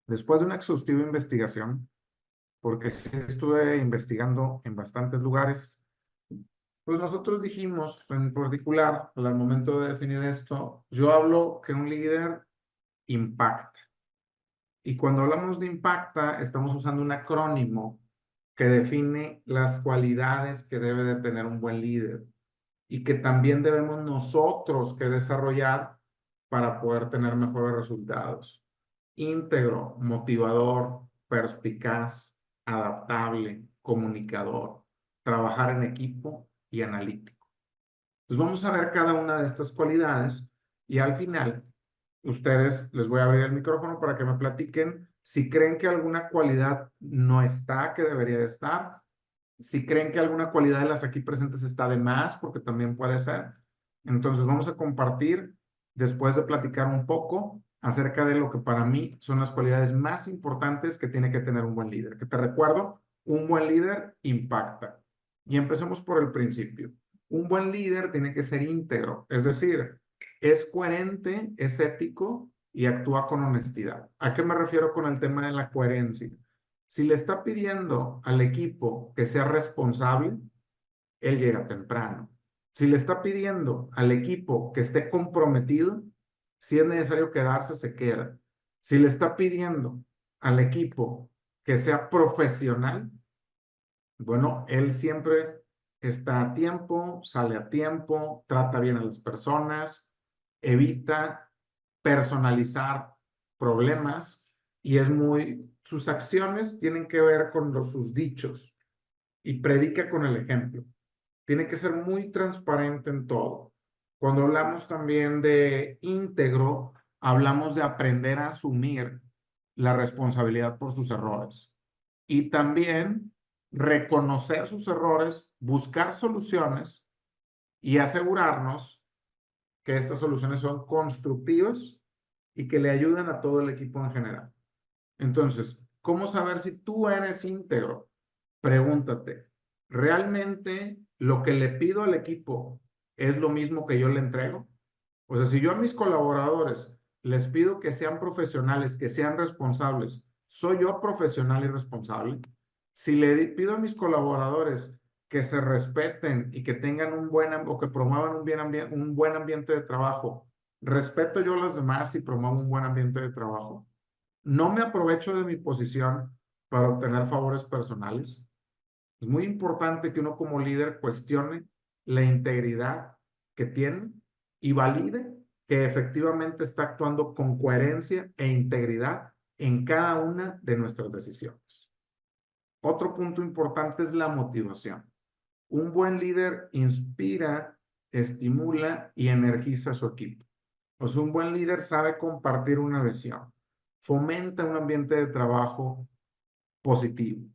Después de una exhaustiva investigación, porque sí estuve investigando en bastantes lugares, pues nosotros dijimos en particular, al momento de definir esto, yo hablo que un líder impacta. Y cuando hablamos de impacta, estamos usando un acrónimo que define las cualidades que debe de tener un buen líder y que también debemos nosotros que desarrollar para poder tener mejores resultados. Íntegro, motivador, perspicaz, adaptable, comunicador, trabajar en equipo y analítico. Pues vamos a ver cada una de estas cualidades y al final ustedes les voy a abrir el micrófono para que me platiquen si creen que alguna cualidad no está, que debería de estar, si creen que alguna cualidad de las aquí presentes está de más, porque también puede ser. Entonces vamos a compartir, después de platicar un poco, acerca de lo que para mí son las cualidades más importantes que tiene que tener un buen líder. Que te recuerdo, un buen líder impacta. Y empecemos por el principio. Un buen líder tiene que ser íntegro, es decir, es coherente, es ético y actúa con honestidad. ¿A qué me refiero con el tema de la coherencia? Si le está pidiendo al equipo que sea responsable, él llega temprano. Si le está pidiendo al equipo que esté comprometido, si es necesario quedarse, se queda. Si le está pidiendo al equipo que sea profesional, bueno, él siempre está a tiempo, sale a tiempo, trata bien a las personas, evita personalizar problemas y sus acciones tienen que ver con sus dichos y predica con el ejemplo. Tiene que ser muy transparente en todo. Cuando hablamos también de íntegro, hablamos de aprender a asumir la responsabilidad por sus errores y también reconocer sus errores, buscar soluciones y asegurarnos que estas soluciones son constructivas y que le ayudan a todo el equipo en general. Entonces, ¿cómo saber si tú eres íntegro? Pregúntate, ¿realmente lo que le pido al equipo es lo mismo que yo le entrego? O sea, si yo a mis colaboradores les pido que sean profesionales, que sean responsables, ¿soy yo profesional y responsable? Si le pido a mis colaboradores que se respeten y que tengan o que promuevan un buen ambiente de trabajo, ¿respeto yo a los demás y promuevo un buen ambiente de trabajo? No me aprovecho de mi posición para obtener favores personales. Es muy importante que uno como líder cuestione la integridad que tiene y valide que efectivamente está actuando con coherencia e integridad en cada una de nuestras decisiones. Otro punto importante es la motivación. Un buen líder inspira, estimula y energiza a su equipo. Pues un buen líder sabe compartir una visión, fomenta un ambiente de trabajo positivo,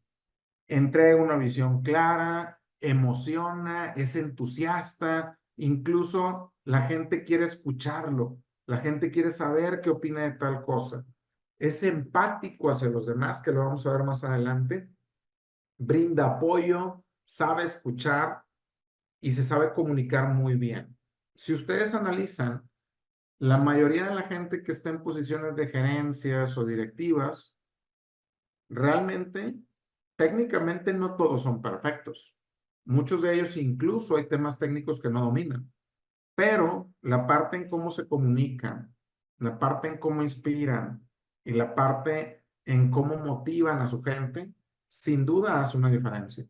entrega una visión clara, emociona, es entusiasta, incluso la gente quiere escucharlo, la gente quiere saber qué opina de tal cosa. Es empático hacia los demás, que lo vamos a ver más adelante, brinda apoyo, sabe escuchar y se sabe comunicar muy bien. Si ustedes analizan, la mayoría de la gente que está en posiciones de gerencias o directivas, realmente, técnicamente no todos son perfectos. Muchos de ellos incluso hay temas técnicos que no dominan, pero la parte en cómo se comunican, la parte en cómo inspiran y la parte en cómo motivan a su gente, sin duda hace una diferencia.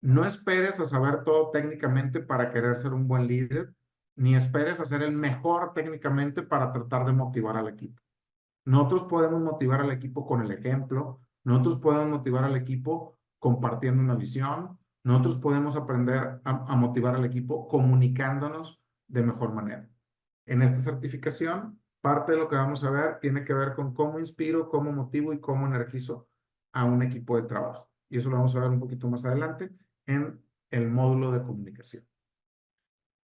No esperes a saber todo técnicamente para querer ser un buen líder, ni esperes a ser el mejor técnicamente para tratar de motivar al equipo. Nosotros podemos motivar al equipo con el ejemplo, nosotros podemos motivar al equipo compartiendo una visión, nosotros podemos aprender a motivar al equipo comunicándonos de mejor manera. En esta certificación, parte de lo que vamos a ver tiene que ver con cómo inspiro, cómo motivo y cómo energizo a un equipo de trabajo. Y eso lo vamos a ver un poquito más adelante en el módulo de comunicación.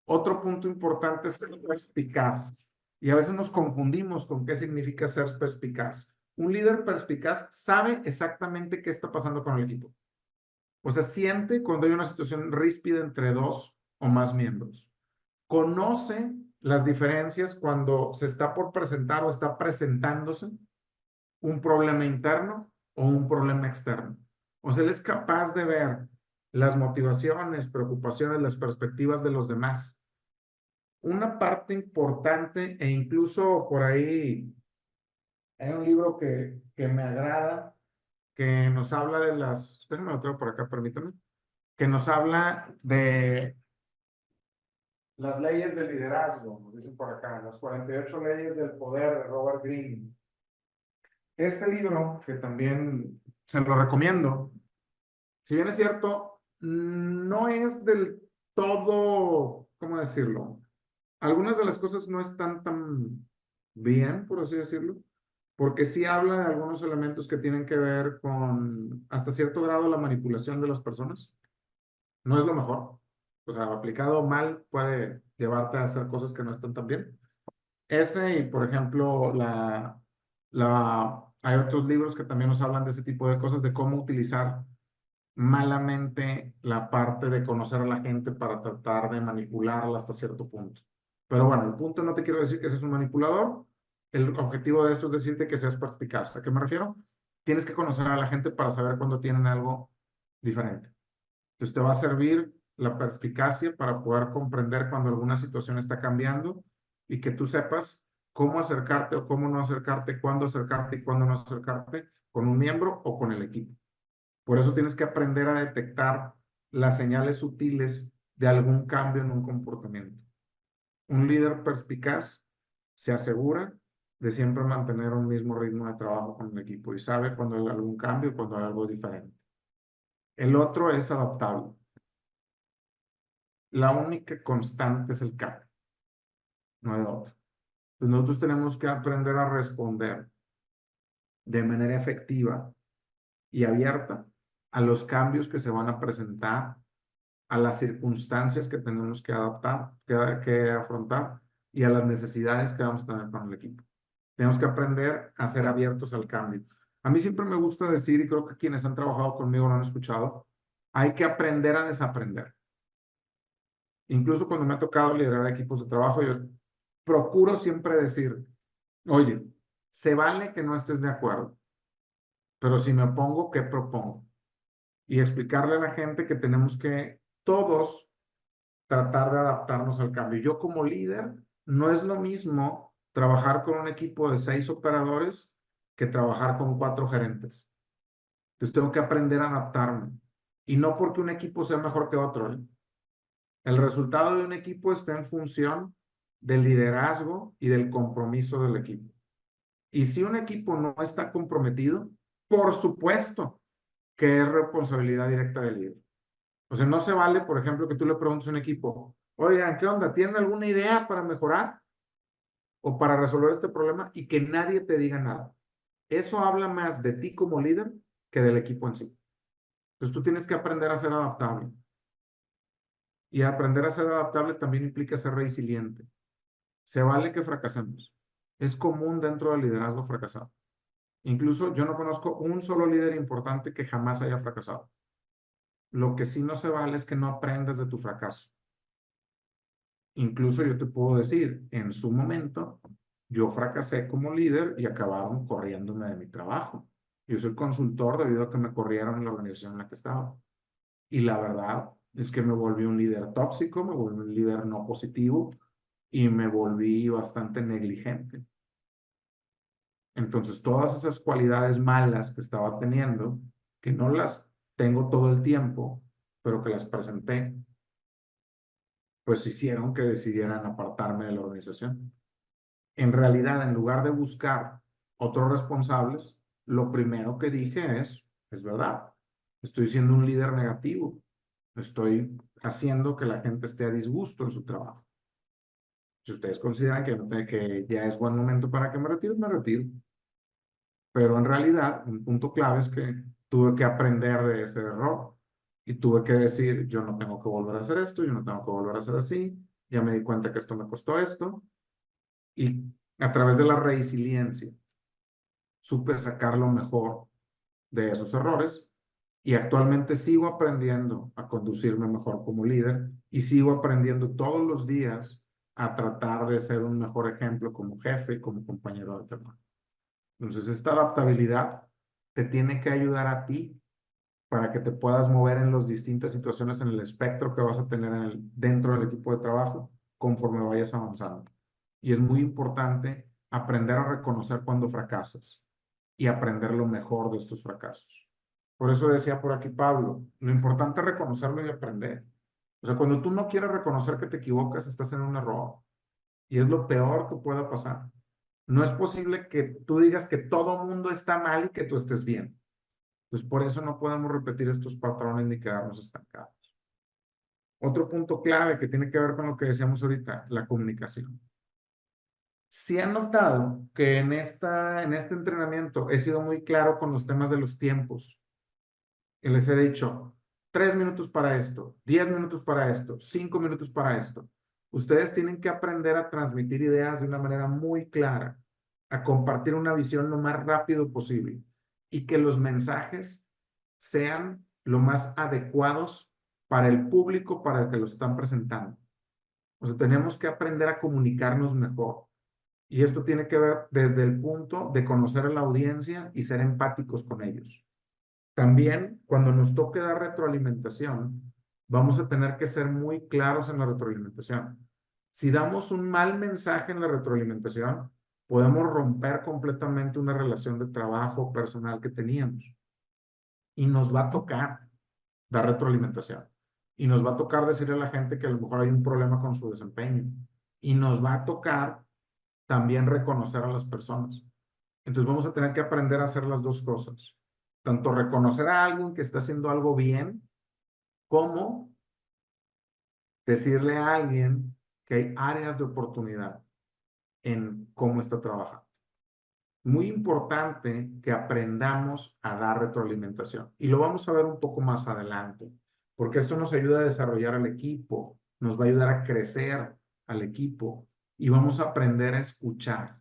Otro punto importante es ser perspicaz. Y a veces nos confundimos con qué significa ser perspicaz. Un líder perspicaz sabe exactamente qué está pasando con el equipo. O sea, siente cuando hay una situación ríspida entre dos o más miembros. Conoce las diferencias cuando se está por presentar o está presentándose un problema interno o un problema externo. O sea, él es capaz de ver las motivaciones, preocupaciones, las perspectivas de los demás. Una parte importante, e incluso por ahí hay un libro que me agrada, que nos habla de las, déjame lo traigo por acá, permítame, que nos habla de las leyes del liderazgo, nos dicen por acá, las 48 leyes del poder de Robert Greene. Este libro, que también se lo recomiendo, si bien es cierto, no es del todo, ¿cómo decirlo? Algunas de las cosas no están tan bien, por así decirlo, porque sí habla de algunos elementos que tienen que ver con, hasta cierto grado, la manipulación de las personas. No es lo mejor. O sea, aplicado mal puede llevarte a hacer cosas que no están tan bien. Ese y, por ejemplo, hay otros libros que también nos hablan de ese tipo de cosas, de cómo utilizar malamente la parte de conocer a la gente para tratar de manipularla hasta cierto punto. Pero bueno, el punto no te quiero decir que seas un manipulador. El objetivo de eso es decirte que seas perspicaz. ¿A qué me refiero? Tienes que conocer a la gente para saber cuando tienen algo diferente. Entonces te va a servir la perspicacia para poder comprender cuando alguna situación está cambiando y que tú sepas cómo acercarte o cómo no acercarte, cuándo acercarte y cuándo no acercarte con un miembro o con el equipo. Por eso tienes que aprender a detectar las señales sutiles de algún cambio en un comportamiento. Un líder perspicaz se asegura de siempre mantener un mismo ritmo de trabajo con el equipo y sabe cuando hay algún cambio y cuando hay algo diferente. El otro es adaptable. La única constante es el cambio, no hay otra. Entonces nosotros tenemos que aprender a responder de manera efectiva y abierta a los cambios que se van a presentar, a las circunstancias que tenemos que adaptar, que afrontar y a las necesidades que vamos a tener con el equipo. Tenemos que aprender a ser abiertos al cambio. A mí siempre me gusta decir, y creo que quienes han trabajado conmigo lo han escuchado, hay que aprender a desaprender. Incluso cuando me ha tocado liderar equipos de trabajo, yo procuro siempre decir, oye, se vale que no estés de acuerdo, pero si me opongo, ¿qué propongo? Y explicarle a la gente que tenemos que todos tratar de adaptarnos al cambio. Yo como líder, no es lo mismo trabajar con un equipo de 6 operadores que trabajar con 4 gerentes. Entonces tengo que aprender a adaptarme. Y no porque un equipo sea mejor que otro, ¿eh? El resultado de un equipo está en función del liderazgo y del compromiso del equipo. Y si un equipo no está comprometido, por supuesto que es responsabilidad directa del líder. O sea, no se vale, por ejemplo, que tú le preguntes a un equipo, oigan, ¿qué onda? ¿Tienen alguna idea para mejorar o para resolver este problema? Y que nadie te diga nada. Eso habla más de ti como líder que del equipo en sí. Entonces tú tienes que aprender a ser adaptable. Y aprender a ser adaptable también implica ser resiliente. Se vale que fracasemos. Es común dentro del liderazgo fracasar. Incluso yo no conozco un solo líder importante que jamás haya fracasado. Lo que sí no se vale es que no aprendas de tu fracaso. Incluso yo te puedo decir, en su momento, yo fracasé como líder y acabaron corriéndome de mi trabajo. Yo soy consultor debido a que me corrieron en la organización en la que estaba. Y la verdad es que me volví un líder tóxico, me volví un líder no positivo y me volví bastante negligente. Entonces, todas esas cualidades malas que estaba teniendo, que no las tengo todo el tiempo, pero que las presenté, pues hicieron que decidieran apartarme de la organización. En realidad, en lugar de buscar otros responsables, lo primero que dije es verdad, estoy siendo un líder negativo, estoy haciendo que la gente esté a disgusto en su trabajo. Si ustedes consideran que ya es buen momento para que me retire, me retiro. Pero en realidad, un punto clave es que tuve que aprender de ese error y tuve que decir, yo no tengo que volver a hacer esto, yo no tengo que volver a hacer así, ya me di cuenta que esto me costó esto y a través de la resiliencia supe sacar lo mejor de esos errores y actualmente sigo aprendiendo a conducirme mejor como líder y sigo aprendiendo todos los días a tratar de ser un mejor ejemplo como jefe y como compañero de trabajo. Entonces, esta adaptabilidad te tiene que ayudar a ti para que te puedas mover en las distintas situaciones en el espectro que vas a tener dentro del equipo de trabajo conforme vayas avanzando. Y es muy importante aprender a reconocer cuando fracasas y aprender lo mejor de estos fracasos. Por eso decía por aquí Pablo, lo importante es reconocerlo y aprender. O sea, cuando tú no quieres reconocer que te equivocas, estás en un error. Y es lo peor que pueda pasar. No es posible que tú digas que todo mundo está mal y que tú estés bien. Pues por eso no podemos repetir estos patrones ni quedarnos estancados. Otro punto clave que tiene que ver con lo que decíamos ahorita, la comunicación. Si han notado que en este entrenamiento he sido muy claro con los temas de los tiempos. Y les he dicho, 3 minutos para esto, 10 minutos para esto, 5 minutos para esto. Ustedes tienen que aprender a transmitir ideas de una manera muy clara, a compartir una visión lo más rápido posible y que los mensajes sean lo más adecuados para el público para el que lo están presentando. O sea, tenemos que aprender a comunicarnos mejor. Y esto tiene que ver desde el punto de conocer a la audiencia y ser empáticos con ellos. También, cuando nos toque dar retroalimentación, vamos a tener que ser muy claros en la retroalimentación. Si damos un mal mensaje en la retroalimentación, podemos romper completamente una relación de trabajo personal que teníamos. Y nos va a tocar dar retroalimentación. Y nos va a tocar decirle a la gente que a lo mejor hay un problema con su desempeño. Y nos va a tocar también reconocer a las personas. Entonces vamos a tener que aprender a hacer las dos cosas. Tanto reconocer a alguien que está haciendo algo bien, como decirle a alguien que hay áreas de oportunidad en cómo está trabajando. Muy importante que aprendamos a dar retroalimentación. Y lo vamos a ver un poco más adelante, porque esto nos ayuda a desarrollar al equipo, nos va a ayudar a crecer al equipo y vamos a aprender a escuchar.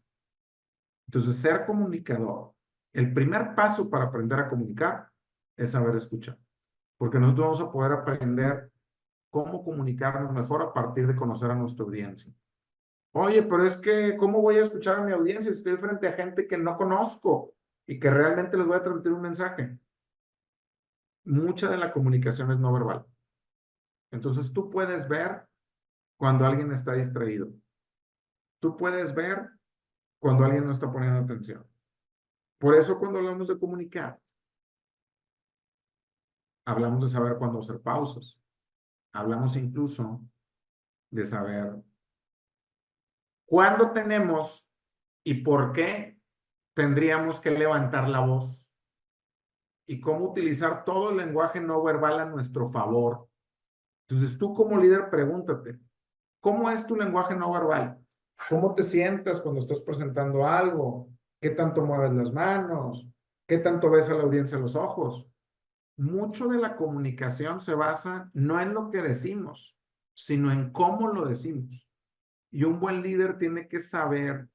Entonces, ser comunicador, el primer paso para aprender a comunicar es saber escuchar, porque nosotros vamos a poder aprender cómo comunicarnos mejor a partir de conocer a nuestra audiencia. Oye, pero es que, ¿cómo voy a escuchar a mi audiencia? Estoy frente a gente que no conozco y que realmente les voy a transmitir un mensaje. Mucha de la comunicación es no verbal. Entonces, tú puedes ver cuando alguien está distraído. Tú puedes ver cuando alguien no está poniendo atención. Por eso, cuando hablamos de comunicar, hablamos de saber cuándo hacer pausas. Hablamos incluso de saber cuándo tenemos y por qué tendríamos que levantar la voz y cómo utilizar todo el lenguaje no verbal a nuestro favor. Entonces, tú como líder, pregúntate, ¿cómo es tu lenguaje no verbal? ¿Cómo te sientas cuando estás presentando algo? ¿Qué tanto mueves las manos? ¿Qué tanto ves a la audiencia a los ojos? Mucho de la comunicación se basa no en lo que decimos, sino en cómo lo decimos. Y un buen líder tiene que saber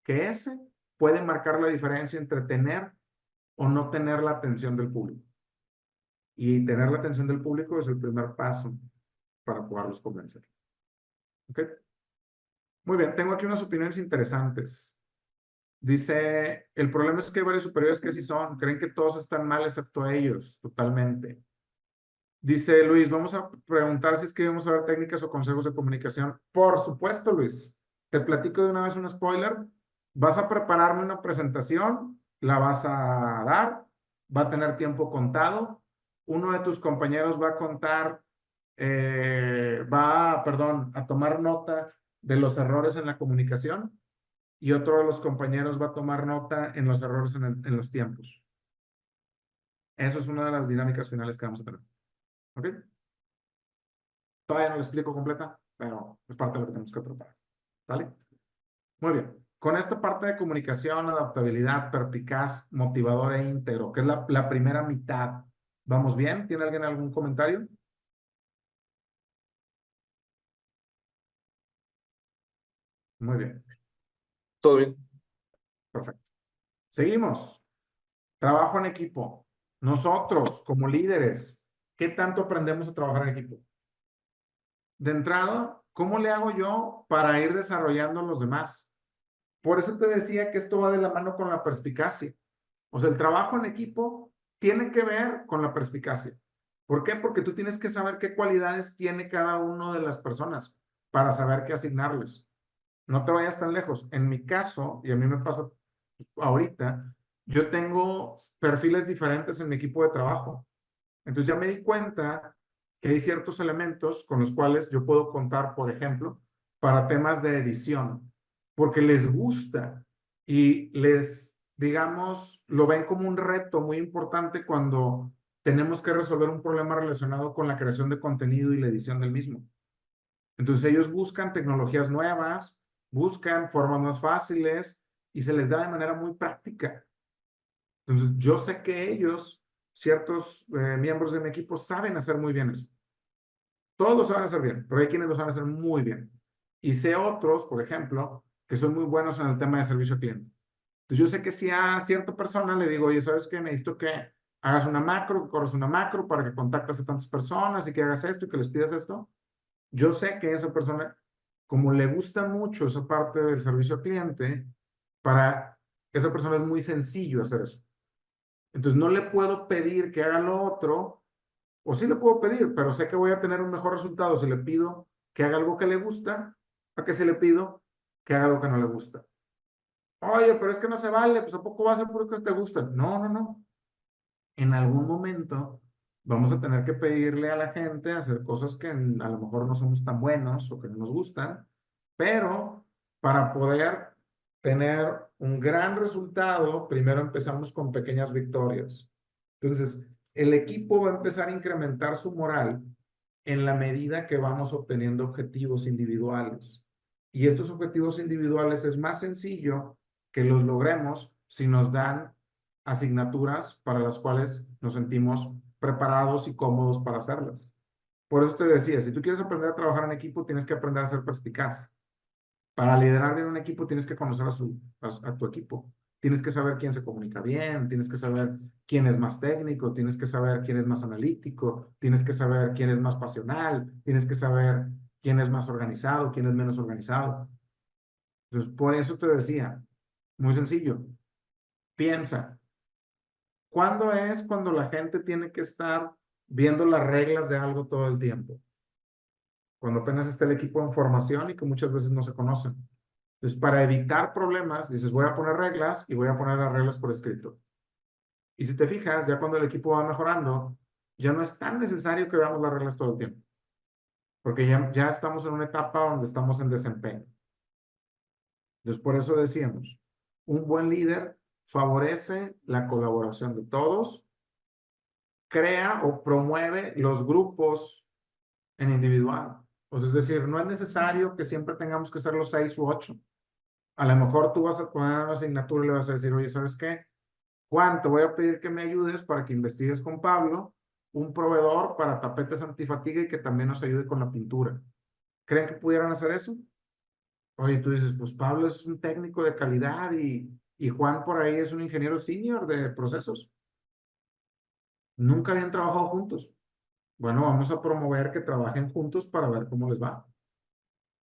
que ese puede marcar la diferencia entre tener o no tener la atención del público. Y tener la atención del público es el primer paso para poderlos convencer. ¿Ok? Muy bien, tengo aquí unas opiniones interesantes. Dice, el problema es que hay varios superiores que sí son, creen que todos están mal excepto ellos, totalmente. Dice Luis, vamos a preguntar si es que vamos a ver técnicas o consejos de comunicación. Por supuesto, Luis. Te platico de una vez un spoiler. Vas a prepararme una presentación, la vas a dar, va a tener tiempo contado. Uno de tus compañeros va a contar, perdón, a tomar nota de los errores en la comunicación y otro de los compañeros va a tomar nota en los errores en los tiempos. Eso es una de las dinámicas finales que vamos a tener. ¿Ok? Todavía no lo explico completa, pero es parte de lo que tenemos que preparar. ¿Sale? Muy bien. Con esta parte de comunicación, adaptabilidad, perspicaz, motivador e íntegro, que es la primera mitad. ¿Vamos bien? ¿Tiene alguien algún comentario? Muy bien. Todo bien. Perfecto. Seguimos. Trabajo en equipo. Nosotros, como líderes, ¿qué tanto aprendemos a trabajar en equipo? De entrada, ¿cómo le hago yo para ir desarrollando a los demás? Por eso te decía que esto va de la mano con la perspicacia. O sea, el trabajo en equipo tiene que ver con la perspicacia. ¿Por qué? Porque tú tienes que saber qué cualidades tiene cada una de las personas para saber qué asignarles. No te vayas tan lejos. En mi caso, y a mí me pasa ahorita, yo tengo perfiles diferentes en mi equipo de trabajo. Entonces ya me di cuenta que hay ciertos elementos con los cuales yo puedo contar, por ejemplo, para temas de edición, porque les gusta y les, digamos, lo ven como un reto muy importante cuando tenemos que resolver un problema relacionado con la creación de contenido y la edición del mismo. Entonces ellos buscan tecnologías nuevas, buscan formas más fáciles y se les da de manera muy práctica. Entonces yo sé que ellos, ciertos miembros de mi equipo, saben hacer muy bien eso. Todos lo saben hacer bien, pero hay quienes lo saben hacer muy bien. Y sé otros, por ejemplo, que son muy buenos en el tema de servicio al cliente. Entonces yo sé que si a cierta persona le digo, oye, ¿sabes qué? Necesito que hagas una macro, que corras una macro para que contactes a tantas personas y que hagas esto y que les pidas esto. Yo sé que esa persona, como le gusta mucho esa parte del servicio al cliente, para esa persona es muy sencillo hacer eso. Entonces no le puedo pedir que haga lo otro, o sí le puedo pedir, pero sé que voy a tener un mejor resultado si le pido que haga algo que le gusta, a que si le pido que haga algo que no le gusta. Oye, pero es que no se vale, pues ¿a poco va a ser porque te gusta? No, no, no. En algún momento vamos a tener que pedirle a la gente hacer cosas que a lo mejor no somos tan buenos o que no nos gustan, pero para poder tener un gran resultado, primero empezamos con pequeñas victorias. Entonces, el equipo va a empezar a incrementar su moral en la medida que vamos obteniendo objetivos individuales. Y estos objetivos individuales es más sencillo que los logremos si nos dan asignaturas para las cuales nos sentimos preparados y cómodos para hacerlas. Por eso te decía, si tú quieres aprender a trabajar en equipo, tienes que aprender a ser perspicaz. Para liderar en un equipo tienes que conocer a tu equipo. Tienes que saber quién se comunica bien, tienes que saber quién es más técnico, tienes que saber quién es más analítico, tienes que saber quién es más pasional, tienes que saber quién es más organizado, quién es menos organizado. Entonces, por eso te decía, muy sencillo, piensa, ¿cuándo es cuando la gente tiene que estar viendo las reglas de algo todo el tiempo? Cuando apenas está el equipo en formación y que muchas veces no se conocen. Entonces, para evitar problemas, dices, voy a poner reglas y voy a poner las reglas por escrito. Y si te fijas, ya cuando el equipo va mejorando, ya no es tan necesario que veamos las reglas todo el tiempo, porque ya estamos en una etapa donde estamos en desempeño. Entonces, por eso decíamos, un buen líder favorece la colaboración de todos, crea o promueve los grupos en individual. O sea, es decir, no es necesario que siempre tengamos que ser los 6 u 8. A lo mejor tú vas a poner una asignatura y le vas a decir, oye, ¿sabes qué? Juan, te voy a pedir que me ayudes para que investigues con Pablo un proveedor para tapetes antifatiga y que también nos ayude con la pintura. ¿Creen que pudieran hacer eso? Oye, tú dices, pues Pablo es un técnico de calidad y Juan por ahí es un ingeniero senior de procesos. Nunca habían trabajado juntos. Bueno, vamos a promover que trabajen juntos para ver cómo les va.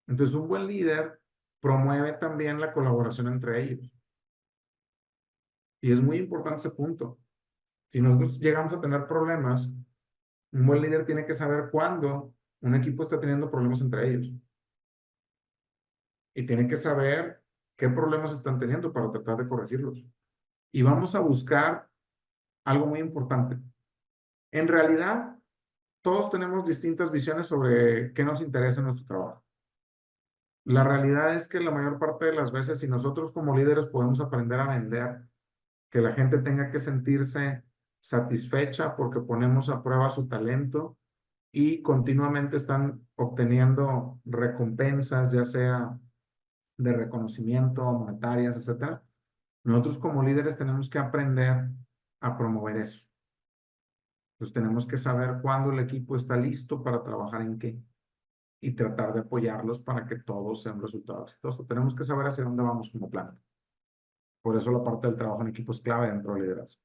Entonces, un buen líder promueve también la colaboración entre ellos. Y es muy importante ese punto. Si nosotros llegamos a tener problemas, un buen líder tiene que saber cuándo un equipo está teniendo problemas entre ellos. Y tiene que saber qué problemas están teniendo para tratar de corregirlos. Y vamos a buscar algo muy importante. En realidad, todos tenemos distintas visiones sobre qué nos interesa en nuestro trabajo. La realidad es que la mayor parte de las veces, si nosotros como líderes podemos aprender a vender, que la gente tenga que sentirse satisfecha porque ponemos a prueba su talento y continuamente están obteniendo recompensas, ya sea de reconocimiento, monetarias, etcétera. Nosotros como líderes tenemos que aprender a promover eso. Entonces tenemos que saber cuándo el equipo está listo para trabajar en qué y tratar de apoyarlos para que todos sean resultados exitosos. Tenemos que saber hacia dónde vamos como plan. Por eso la parte del trabajo en equipo es clave dentro del liderazgo.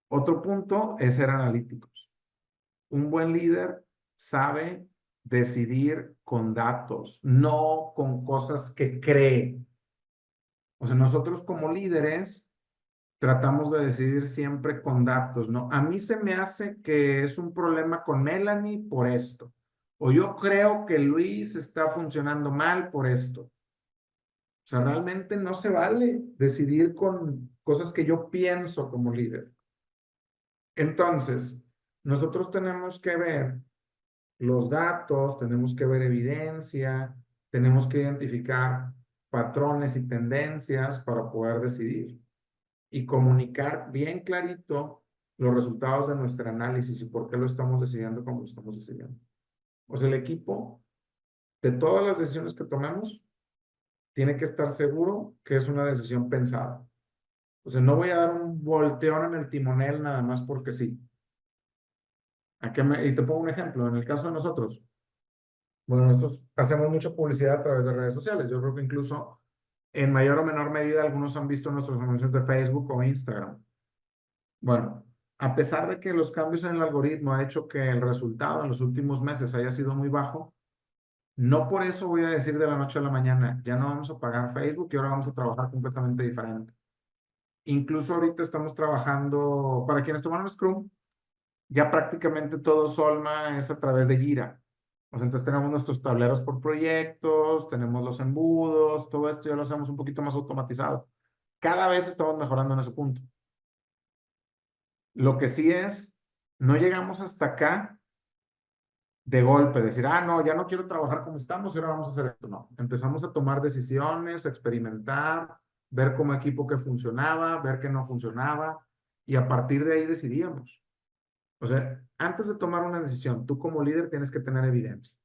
Otro punto es ser analíticos. Un buen líder sabe decidir con datos, no con cosas que cree. O sea, nosotros como líderes tratamos de decidir siempre con datos, ¿no? A mí se me hace que es un problema con Melanie por esto. O yo creo que Luis está funcionando mal por esto. O sea, realmente no se vale decidir con cosas que yo pienso como líder. Entonces, nosotros tenemos que ver los datos, tenemos que ver evidencia, tenemos que identificar patrones y tendencias para poder decidir y comunicar bien clarito los resultados de nuestro análisis y por qué lo estamos decidiendo como lo estamos decidiendo. O sea, el equipo, de todas las decisiones que tomemos, tiene que estar seguro que es una decisión pensada. O sea, no voy a dar un volteón en el timonel nada más porque sí. Y te pongo un ejemplo. En el caso de nosotros, bueno, nosotros hacemos mucha publicidad a través de redes sociales. Yo creo que incluso en mayor o menor medida algunos han visto nuestros anuncios de Facebook o Instagram. Bueno, a pesar de que los cambios en el algoritmo ha hecho que el resultado en los últimos meses haya sido muy bajo, no por eso voy a decir de la noche a la mañana, ya no vamos a pagar Facebook y ahora vamos a trabajar completamente diferente. Incluso ahorita estamos trabajando, para quienes tomaron Scrum, ya prácticamente todo Solma es a través de Gira. O sea, entonces tenemos nuestros tableros por proyectos, tenemos los embudos, todo esto ya lo hacemos un poquito más automatizado. Cada vez estamos mejorando en ese punto. Lo que sí es, no llegamos hasta acá de golpe, decir, ah, no, ya no quiero trabajar como estamos y ahora vamos a hacer esto. No, empezamos a tomar decisiones, a experimentar, ver como equipo que funcionaba, ver que no funcionaba y a partir de ahí decidíamos. O sea, antes de tomar una decisión, tú como líder tienes que tener evidencia.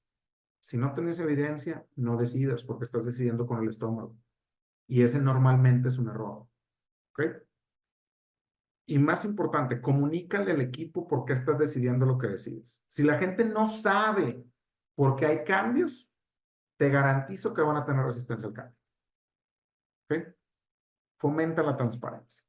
Si no tienes evidencia, no decidas porque estás decidiendo con el estómago. Y ese normalmente es un error. ¿Ok? Y más importante, comunícale al equipo por qué estás decidiendo lo que decides. Si la gente no sabe por qué hay cambios, te garantizo que van a tener resistencia al cambio. ¿Ok? Fomenta la transparencia.